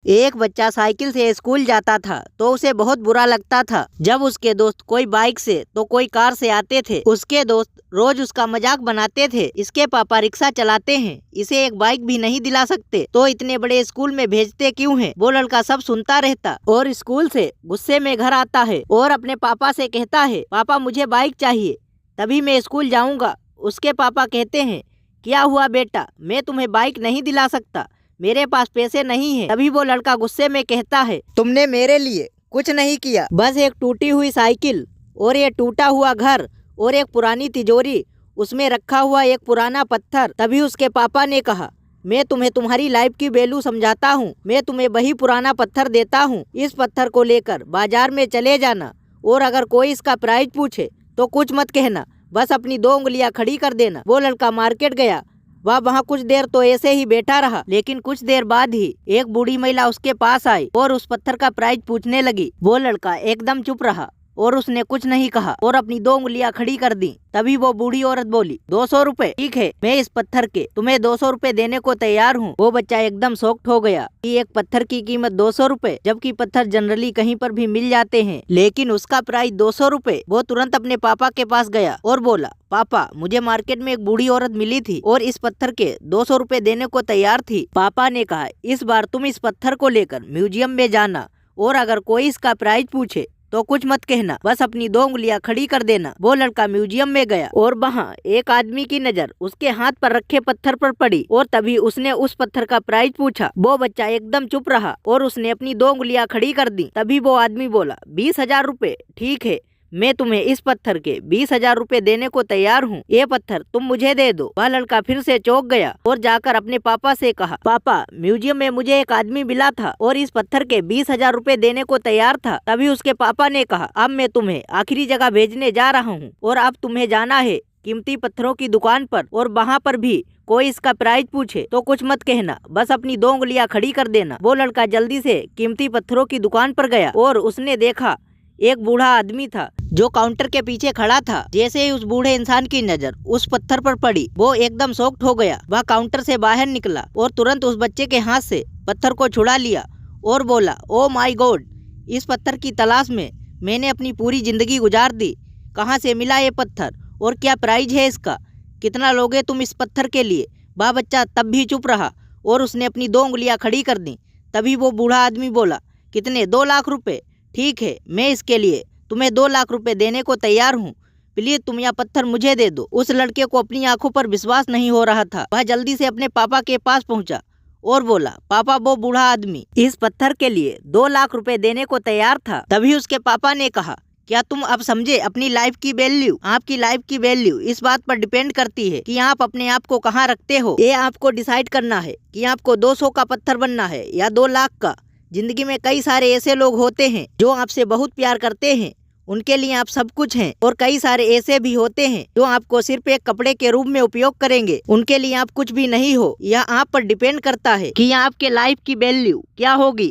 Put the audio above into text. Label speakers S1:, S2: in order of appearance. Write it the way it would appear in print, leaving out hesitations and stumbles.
S1: एक बच्चा साइकिल से स्कूल जाता था तो उसे बहुत बुरा लगता था जब उसके दोस्त कोई बाइक से तो कोई कार से आते थे। उसके दोस्त रोज उसका मजाक बनाते थे, इसके पापा रिक्शा चलाते हैं, इसे एक बाइक भी नहीं दिला सकते तो इतने बड़े स्कूल में भेजते क्यों हैं? वो लड़का सब सुनता रहता और स्कूल से गुस्से में घर आता है और अपने पापा से कहता है, पापा मुझे बाइक चाहिए, तभी मैं स्कूल जाऊंगा। उसके पापा कहते हैं, क्या हुआ बेटा, मैं तुम्हें बाइक नहीं दिला सकता, मेरे पास पैसे नहीं है। तभी वो लड़का गुस्से में कहता है, तुमने मेरे लिए कुछ नहीं किया, बस एक टूटी हुई साइकिल और ये टूटा हुआ घर और एक पुरानी तिजोरी, उसमें रखा हुआ एक पुराना पत्थर। तभी उसके पापा ने कहा, मैं तुम्हें तुम्हारी लाइफ की वैल्यू समझाता हूँ, मैं तुम्हें वही पुराना पत्थर देता हूँ, इस पत्थर को लेकर बाजार में चले जाना और अगर कोई इसका प्राइस पूछे तो कुछ मत कहना, बस अपनी 2 उंगलियां खड़ी कर देना। वो लड़का मार्केट गया, वह वहाँ कुछ देर तो ऐसे ही बैठा रहा, लेकिन कुछ देर बाद ही एक बूढ़ी महिला उसके पास आई और उस पत्थर का प्राइस पूछने लगी। वो लड़का एकदम चुप रहा और उसने कुछ नहीं कहा और अपनी 2 उंगलियां खड़ी कर दी। तभी वो बूढ़ी औरत बोली, 200 रुपए, ठीक है, मैं इस पत्थर के तुम्हें 200 रुपए देने को तैयार हूँ। वो बच्चा एकदम शॉक्ड हो गया कि एक पत्थर की कीमत 200 रुपए, जबकि पत्थर जनरली कहीं पर भी मिल जाते हैं, लेकिन उसका प्राइस 200 रुपए। वो तुरंत अपने पापा के पास गया और बोला, पापा मुझे मार्केट में एक बूढ़ी औरत मिली थी और इस पत्थर के 200 रुपए देने को तैयार थी। पापा ने कहा, इस बार तुम इस पत्थर को लेकर म्यूजियम में जाना और अगर कोई इसका प्राइस पूछे तो कुछ मत कहना, बस अपनी 2 उंगलियां खड़ी कर देना। वो लड़का म्यूजियम में गया और वहाँ एक आदमी की नजर उसके हाथ पर रखे पत्थर पर पड़ी और तभी उसने उस पत्थर का प्राइस पूछा। वो बच्चा एकदम चुप रहा और उसने अपनी 2 उंगलियां खड़ी कर दी। तभी वो आदमी बोला, 20,000 रुपए, ठीक है, मैं तुम्हें इस पत्थर के 20,000 रुपए देने को तैयार हूँ, ये पत्थर तुम मुझे दे दो। वह लड़का फिर से चौंक गया और जाकर अपने पापा से कहा, पापा म्यूजियम में मुझे एक आदमी मिला था और इस पत्थर के 20,000 रुपए देने को तैयार था। तभी उसके पापा ने कहा, अब मैं तुम्हें आखिरी जगह भेजने जा रहा हूँ और अब तुम्हें जाना है कीमती पत्थरों की दुकान पर और वहाँ पर भी कोई इसका प्राइस पूछे तो कुछ मत कहना, बस अपनी 2 उंगलियां खड़ी कर देना। वो लड़का जल्दी से कीमती पत्थरों की दुकान पर गया और उसने देखा एक बूढ़ा आदमी था जो काउंटर के पीछे खड़ा था। जैसे ही उस बूढ़े इंसान की नजर उस पत्थर पर पड़ी, वो एकदम शॉक्ड हो गया। वह काउंटर से बाहर निकला और तुरंत उस बच्चे के हाथ से पत्थर को छुड़ा लिया और बोला, ओ माय गॉड, इस पत्थर की तलाश में मैंने अपनी पूरी जिंदगी गुजार दी, कहाँ से मिला ये पत्थर और क्या प्राइस है इसका, कितना लोगे तुम इस पत्थर के लिए? वह बच्चा तब भी चुप रहा और उसने अपनी 2 उंगलियां खड़ी कर दी। तभी वो बूढ़ा आदमी बोला, कितने? 2 लाख रुपए, ठीक है, मैं इसके लिए तुम्हें 2 लाख रुपए देने को तैयार हूँ, प्लीज तुम यह पत्थर मुझे दे दो। उस लड़के को अपनी आंखों पर विश्वास नहीं हो रहा था। वह जल्दी से अपने पापा के पास पहुंचा और बोला, पापा वो बूढ़ा आदमी इस पत्थर के लिए 2 लाख रुपए देने को तैयार था। तभी उसके पापा ने कहा, क्या तुम अब समझे अपनी लाइफ की वैल्यू? आपकी लाइफ की वैल्यू इस बात पर डिपेंड करती है कि आप अपने आप को कहाँ रखते हो। ये आपको डिसाइड करना है कि आपको 200 का पत्थर बनना है या 2 लाख का। जिंदगी में कई सारे ऐसे लोग होते हैं जो आपसे बहुत प्यार करते हैं, उनके लिए आप सब कुछ हैं, और कई सारे ऐसे भी होते हैं जो आपको सिर्फ एक कपड़े के रूप में उपयोग करेंगे, उनके लिए आप कुछ भी नहीं हो। यह आप पर डिपेंड करता है कि आपके लाइफ की वैल्यू क्या होगी।